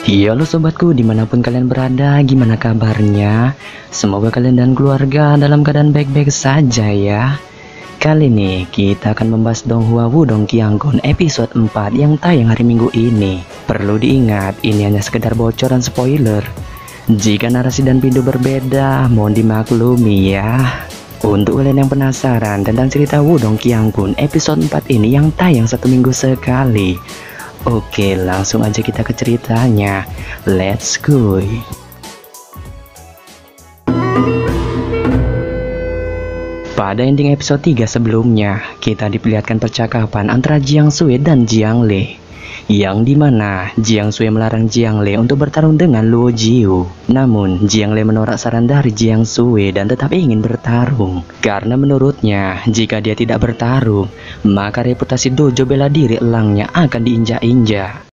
Halo sobatku, dimanapun kalian berada, gimana kabarnya? Semoga kalian dan keluarga dalam keadaan baik-baik saja ya. Kali ini kita akan membahas Donghua Wudong Qiangun episode 4 yang tayang hari Minggu ini. Perlu diingat, ini hanya sekedar bocoran spoiler. Jika narasi dan pintu berbeda, mohon dimaklumi ya. Untuk kalian yang penasaran tentang cerita Wudong Qiangun episode 4 ini yang tayang 1 minggu sekali, oke, langsung aja kita ke ceritanya. Let's go. Pada ending episode 3 sebelumnya, kita diperlihatkan percakapan antara Jiang Sui dan Jiang Lei, yang dimana Jiang Sui melarang Jiang Lei untuk bertarung dengan Luo Jiu. Namun Jiang Lei menolak saran dari Jiang Sui dan tetap ingin bertarung, karena menurutnya jika dia tidak bertarung, maka reputasi dojo bela diri elangnya akan diinjak-injak.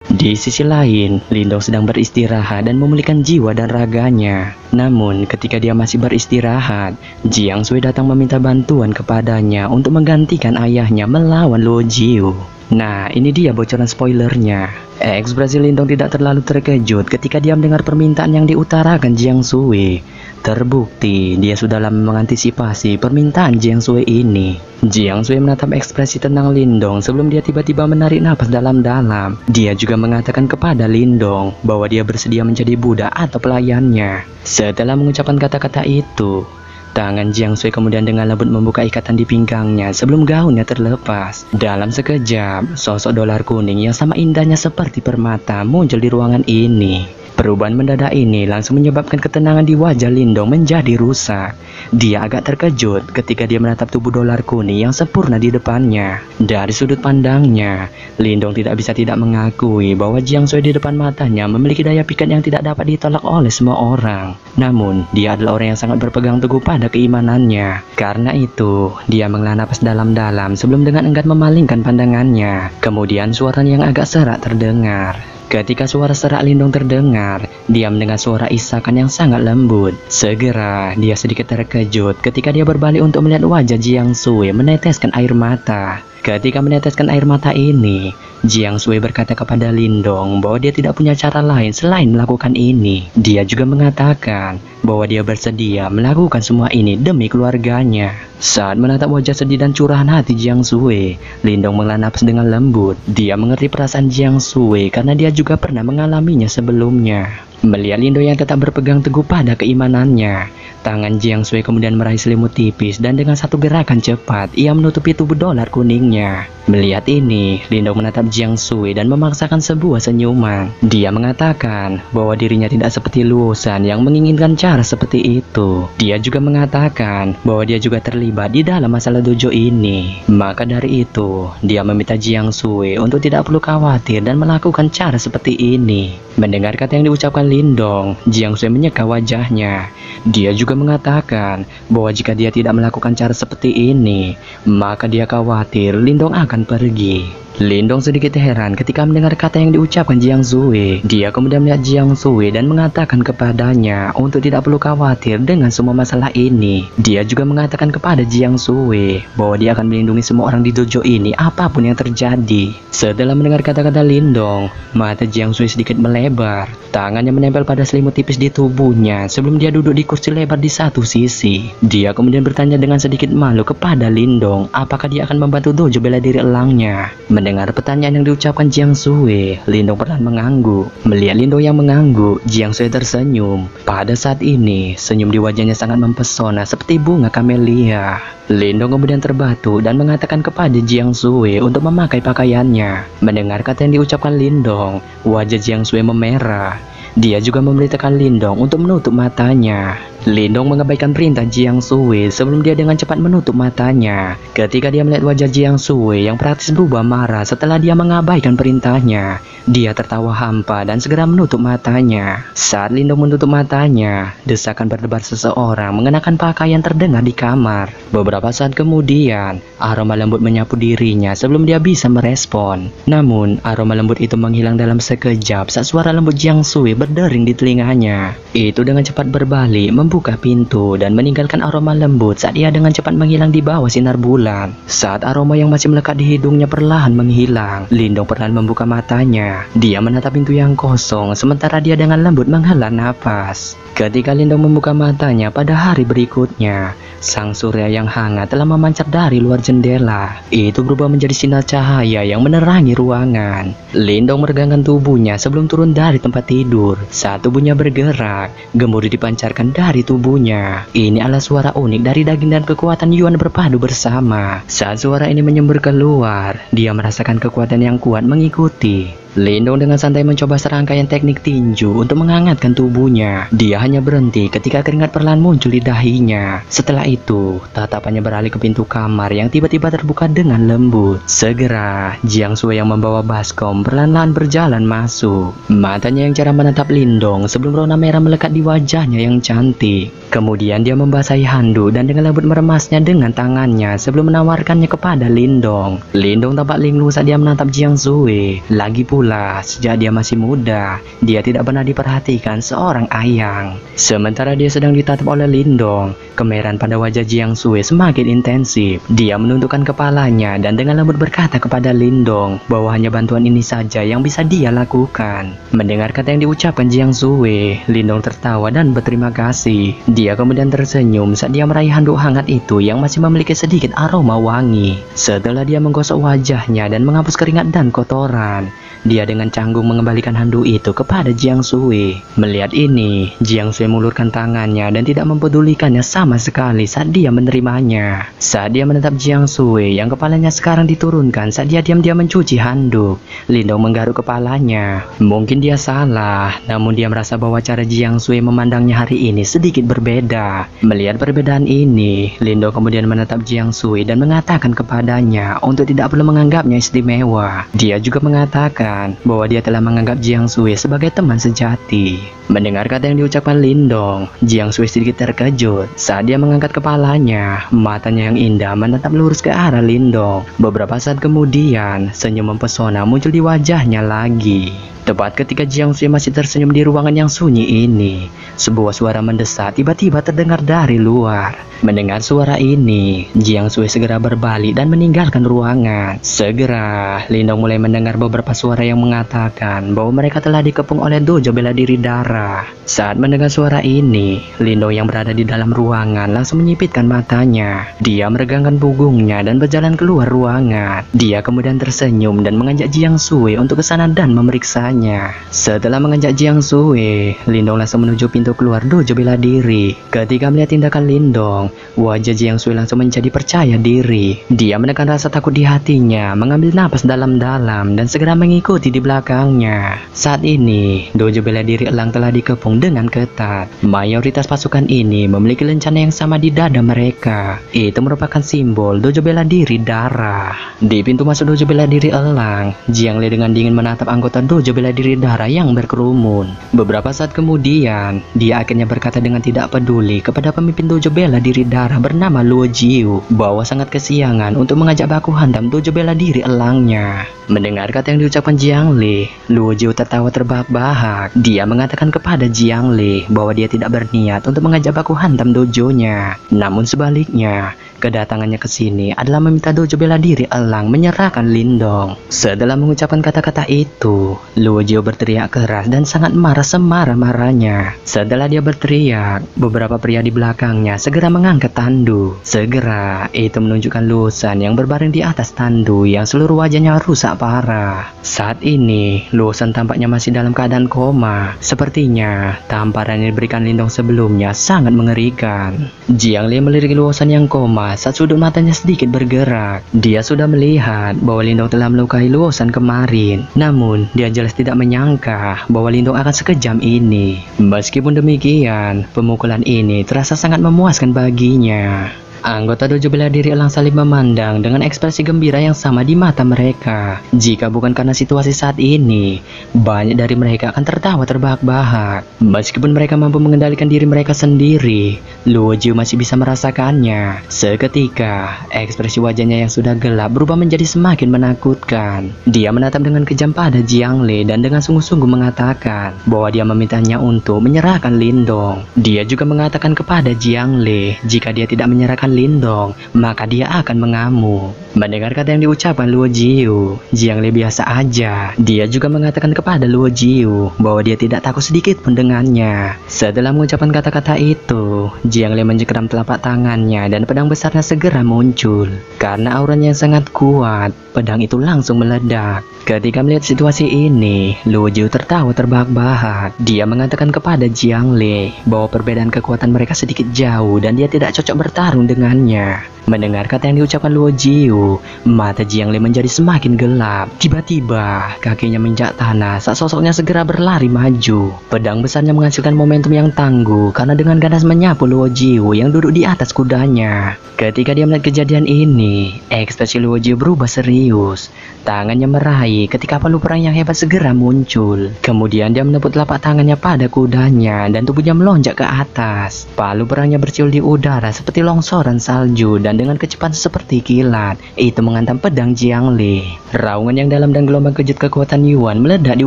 Di sisi lain, Lindong sedang beristirahat dan memulihkan jiwa dan raganya. Namun ketika dia masih beristirahat, Jiang Sui datang meminta bantuan kepadanya untuk menggantikan ayahnya melawan Luo Jiu. Nah, ini dia bocoran spoilernya. Ekspresi Lindong tidak terlalu terkejut ketika dia mendengar permintaan yang diutarakan Jiang Sui. Terbukti dia sudah lama mengantisipasi permintaan Jiang Sui ini. Jiang Sui menatap ekspresi tenang Lindong sebelum dia tiba-tiba menarik napas dalam-dalam. Dia juga mengatakan kepada Lindong bahwa dia bersedia menjadi budak atau pelayannya. Setelah mengucapkan kata-kata itu, tangan Jiang Sui kemudian dengan lembut membuka ikatan di pinggangnya sebelum gaunnya terlepas. Dalam sekejap, sosok dolar kuning yang sama indahnya seperti permata muncul di ruangan ini. Perubahan mendadak ini langsung menyebabkan ketenangan di wajah Lindong menjadi rusak. Dia agak terkejut ketika dia menatap tubuh dolar kuning yang sempurna di depannya. Dari sudut pandangnya, Lindong tidak bisa tidak mengakui bahwa Jiang Sui di depan matanya memiliki daya pikat yang tidak dapat ditolak oleh semua orang. Namun, dia adalah orang yang sangat berpegang teguh pada keimanannya. Karena itu, dia menghela napas dalam-dalam sebelum dengan enggan memalingkan pandangannya. Kemudian suaranya yang agak serak terdengar. Ketika suara serak Lindong terdengar, dia mendengar suara isakan yang sangat lembut. Segera, dia sedikit terkejut ketika dia berbalik untuk melihat wajah Jiang Sui meneteskan air mata. Ketika meneteskan air mata ini, Jiang Sui berkata kepada Lindong bahwa dia tidak punya cara lain selain melakukan ini. Dia juga mengatakan bahwa dia bersedia melakukan semua ini demi keluarganya. Saat menatap wajah sedih dan curahan hati Jiang Sui, Lindong menghela napas dengan lembut. Dia mengerti perasaan Jiang Sui karena dia juga pernah mengalaminya sebelumnya. Melihat Lindong yang tetap berpegang teguh pada keimanannya, tangan Jiang Sui kemudian meraih selimut tipis dan dengan satu gerakan cepat ia menutupi tubuh dolar kuningnya. Melihat ini, Lindong menatap Jiang Sui dan memaksakan sebuah senyuman. Dia mengatakan bahwa dirinya tidak seperti Luo San yang menginginkan cara seperti itu. Dia juga mengatakan bahwa dia juga terlibat di dalam masalah dojo ini. Maka dari itu, dia meminta Jiang Sui untuk tidak perlu khawatir dan melakukan cara seperti ini. Mendengar kata yang diucapkan Lindong, Jiang Sui menyeka wajahnya. Dia juga mengatakan bahwa jika dia tidak melakukan cara seperti ini, maka dia khawatir Lindong akan pergi. Lindong sedikit heran ketika mendengar kata yang diucapkan Jiang Sui. Dia kemudian melihat Jiang Sui dan mengatakan kepadanya untuk tidak perlu khawatir dengan semua masalah ini. Dia juga mengatakan kepada Jiang Sui bahwa dia akan melindungi semua orang di dojo ini apapun yang terjadi. Setelah mendengar kata-kata Lindong, mata Jiang Sui sedikit melebar. Tangannya menempel pada selimut tipis di tubuhnya sebelum dia duduk di kursi lebar di satu sisi. Dia kemudian bertanya dengan sedikit malu kepada Lindong apakah dia akan membantu dojo bela diri elangnya. Mendengar pertanyaan yang diucapkan Jiang Sui, Lindong perlahan mengangguk. Melihat Lindong yang mengangguk, Jiang Sui tersenyum. Pada saat ini, senyum di wajahnya sangat mempesona seperti bunga kamelia. Lindong kemudian terbatu dan mengatakan kepada Jiang Sui untuk memakai pakaiannya. Mendengar kata yang diucapkan Lindong, wajah Jiang Sui memerah. Dia juga memerintahkan Lindong untuk menutup matanya. Lindong mengabaikan perintah Jiang Sui sebelum dia dengan cepat menutup matanya. Ketika dia melihat wajah Jiang Sui yang praktis berubah marah setelah dia mengabaikan perintahnya, dia tertawa hampa dan segera menutup matanya. Saat Lindong menutup matanya, desakan berdebar seseorang mengenakan pakaian terdengar di kamar. Beberapa saat kemudian, aroma lembut menyapu dirinya sebelum dia bisa merespon. Namun, aroma lembut itu menghilang dalam sekejap saat suara lembut Jiang Sui berdering di telinganya. Itu dengan cepat berbalik membuka pintu dan meninggalkan aroma lembut saat ia dengan cepat menghilang di bawah sinar bulan. Saat aroma yang masih melekat di hidungnya perlahan menghilang, Lindong perlahan membuka matanya. Dia menatap pintu yang kosong, sementara dia dengan lembut menghela napas. Ketika Lindong membuka matanya pada hari berikutnya, sang surya yang hangat telah memancar dari luar jendela. Itu berubah menjadi sinar cahaya yang menerangi ruangan. Lindong meregangkan tubuhnya sebelum turun dari tempat tidur. Saat tubuhnya bergerak, gemuruh dipancarkan dari tubuhnya. Ini adalah suara unik dari daging dan kekuatan Yuan berpadu bersama. Saat suara ini menyembur keluar, dia merasakan kekuatan yang kuat mengikuti. Lindong dengan santai mencoba serangkaian teknik tinju untuk menghangatkan tubuhnya. Dia hanya berhenti ketika keringat perlahan muncul di dahinya. Setelah itu, tatapannya beralih ke pintu kamar yang tiba-tiba terbuka dengan lembut. Segera, Jiang Sui yang membawa baskom perlahan-lahan berjalan masuk. Matanya yang cerah menatap Lindong sebelum rona merah melekat di wajahnya yang cantik. Kemudian dia membasahi handuk dan dengan lembut meremasnya dengan tangannya sebelum menawarkannya kepada Lindong. Lindong tampak linglung saat dia menatap Jiang Sui. Lagi pula, sejak dia masih muda, dia tidak pernah diperhatikan seorang ayang. Sementara dia sedang ditatap oleh Lindong, kemerahan pada wajah Jiang Sui semakin intensif. Dia menundukkan kepalanya dan dengan lembut berkata kepada Lindong bahwa hanya bantuan ini saja yang bisa dia lakukan. Mendengar kata yang diucapkan Jiang Sui, Lindong tertawa dan berterima kasih. Dia kemudian tersenyum saat dia meraih handuk hangat itu yang masih memiliki sedikit aroma wangi. Setelah dia menggosok wajahnya dan menghapus keringat dan kotoran, dia dengan canggung mengembalikan handuk itu kepada Jiang Sui. Melihat ini, Jiang Sui mengulurkan tangannya dan tidak mempedulikannya sama sekali saat dia menerimanya. Saat dia menatap Jiang Sui yang kepalanya sekarang diturunkan saat dia diam-diam mencuci handuk, Lindong menggaruk kepalanya. Mungkin dia salah, namun dia merasa bahwa cara Jiang Sui memandangnya hari ini sedikit berbeda. Melihat perbedaan ini, Lindong kemudian menatap Jiang Sui dan mengatakan kepadanya untuk tidak perlu menganggapnya istimewa. Dia juga mengatakan bahwa dia telah menganggap Jiang Sui sebagai teman sejati. Mendengar kata yang diucapkan Lindong, Jiang Sui sedikit terkejut. Saat dia mengangkat kepalanya, matanya yang indah menatap lurus ke arah Lindong. Beberapa saat kemudian, senyum mempesona muncul di wajahnya lagi. Tepat ketika Jiang Sui masih tersenyum di ruangan yang sunyi ini, sebuah suara mendesak tiba-tiba terdengar dari luar. Mendengar suara ini, Jiang Sui segera berbalik dan meninggalkan ruangan. Segera, Lindong mulai mendengar beberapa suara yang mengatakan bahwa mereka telah dikepung oleh dojo bela diri darah. Saat mendengar suara ini, Lindong yang berada di dalam ruangan langsung menyipitkan matanya. Dia meregangkan punggungnya dan berjalan keluar ruangan. Dia kemudian tersenyum dan mengajak Jiang Sui untuk ke sana dan memeriksanya. Setelah mengajak Jiang Sui, Lindong langsung menuju pintu keluar dojo bela diri. Ketika melihat tindakan Lindong, wajah Jiang Sui langsung menjadi percaya diri. Dia menekan rasa takut di hatinya, mengambil napas dalam-dalam dan segera mengikuti di belakangnya. Saat ini, dojo bela diri elang telah dikepung dengan ketat. Mayoritas pasukan ini memiliki lencana yang sama di dada mereka. Itu merupakan simbol dojo bela diri darah. Di pintu masuk dojo bela diri elang, Jiang Li dengan dingin menatap anggota dojo bela diri darah yang berkerumun. Beberapa saat kemudian, dia akhirnya berkata dengan tidak peduli kepada pemimpin dojo bela diri darah bernama Luo Jiu bahwa sangat kesiangan untuk mengajak baku hantam dojo bela diri elangnya. Mendengar kata yang diucapkan Jiang Li, Luo Jiu tertawa terbahak-bahak. Dia mengatakan kepada Jiang Li bahwa dia tidak berniat untuk mengajak baku hantam dojonya. Namun sebaliknya, kedatangannya ke sini adalah meminta dojo bela diri elang menyerahkan Lindong. Setelah mengucapkan kata-kata itu, Luo Jiu berteriak keras dan sangat marah semarah-marahnya. Setelah dia berteriak, beberapa pria di belakangnya segera mengangkat tandu. Segera, itu menunjukkan Luo Shan yang berbaring di atas tandu yang seluruh wajahnya rusak parah. Saat ini, Luo Shan tampaknya masih dalam keadaan koma. Sepertinya, tamparan yang diberikan Lindong sebelumnya sangat mengerikan. Jiang Li melirik Luo Shan yang koma saat sudut matanya sedikit bergerak. Dia sudah melihat bahwa Lindong telah melukai Luo Shan kemarin. Namun, dia jelas tidak menyangka bahwa Lindong akan sekejam ini. Meskipun demikian, pemukulan ini terasa sangat memuaskan baginya. Anggota dojo bela diri Elang saling memandang dengan ekspresi gembira yang sama di mata mereka. Jika bukan karena situasi saat ini, banyak dari mereka akan tertawa terbahak-bahak. Meskipun mereka mampu mengendalikan diri mereka sendiri, Luo Jiu masih bisa merasakannya. Seketika, ekspresi wajahnya yang sudah gelap berubah menjadi semakin menakutkan. Dia menatap dengan kejam pada Jiang Li dan dengan sungguh-sungguh mengatakan bahwa dia memintanya untuk menyerahkan Lindong. Dia juga mengatakan kepada Jiang Li, jika dia tidak menyerahkan Lindong, maka dia akan mengamuk. Mendengar kata yang diucapkan Luo Jiu, Jiang Li biasa aja. Dia juga mengatakan kepada Luo Jiu bahwa dia tidak takut sedikit pun dengannya. Setelah mengucapkan kata-kata itu, Jiang Li mencengkeram telapak tangannya dan pedang besarnya segera muncul. Karena auranya yang sangat kuat, pedang itu langsung meledak. Ketika melihat situasi ini, Luo Jiu tertawa terbahak-bahak. Dia mengatakan kepada Jiang Li bahwa perbedaan kekuatan mereka sedikit jauh dan dia tidak cocok bertarung dengannya. Mendengar kata yang diucapkan Luo Jiu, mata Jiang Li menjadi semakin gelap. Tiba-tiba, kakinya menginjak tanah saat sosoknya segera berlari maju. Pedang besarnya menghasilkan momentum yang tangguh karena dengan ganas menyapu Luo Jiu yang duduk di atas kudanya. Ketika dia melihat kejadian ini, ekspresi Luo Jiu berubah serius. Tangannya meraih ketika palu perang yang hebat segera muncul. Kemudian dia menepuk telapak tangannya pada kudanya dan tubuhnya melonjak ke atas. Palu perangnya bersiul di udara seperti longsoran salju dan dengan kecepatan seperti kilat, itu menghantam pedang Jiang Li. Raungan yang dalam dan gelombang kejut kekuatan Yuan meledak di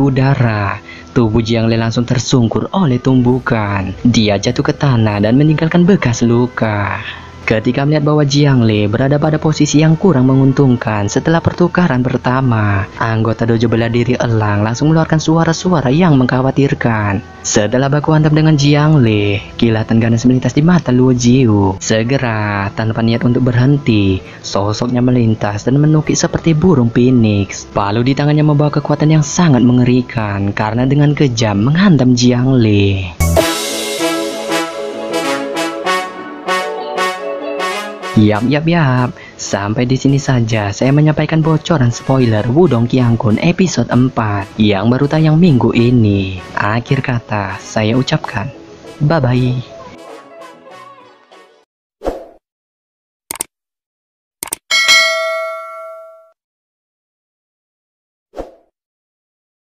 udara. Tubuh Jiang Li langsung tersungkur oleh tumbukan. Dia jatuh ke tanah dan meninggalkan bekas luka. Ketika melihat bahwa Jiang Li berada pada posisi yang kurang menguntungkan setelah pertukaran pertama, anggota dojo bela diri Elang langsung mengeluarkan suara-suara yang mengkhawatirkan. Setelah baku hantam dengan Jiang Li, kilatan ganas melintas di mata Luo Jiu. Segera, tanpa niat untuk berhenti, sosoknya melintas dan menukik seperti burung phoenix. Palu di tangannya membawa kekuatan yang sangat mengerikan karena dengan kejam menghantam Jiang Li. Yap. Sampai di sini saja saya menyampaikan bocoran spoiler Wudong Qiangqun episode 4 yang baru tayang minggu ini. Akhir kata saya ucapkan bye-bye.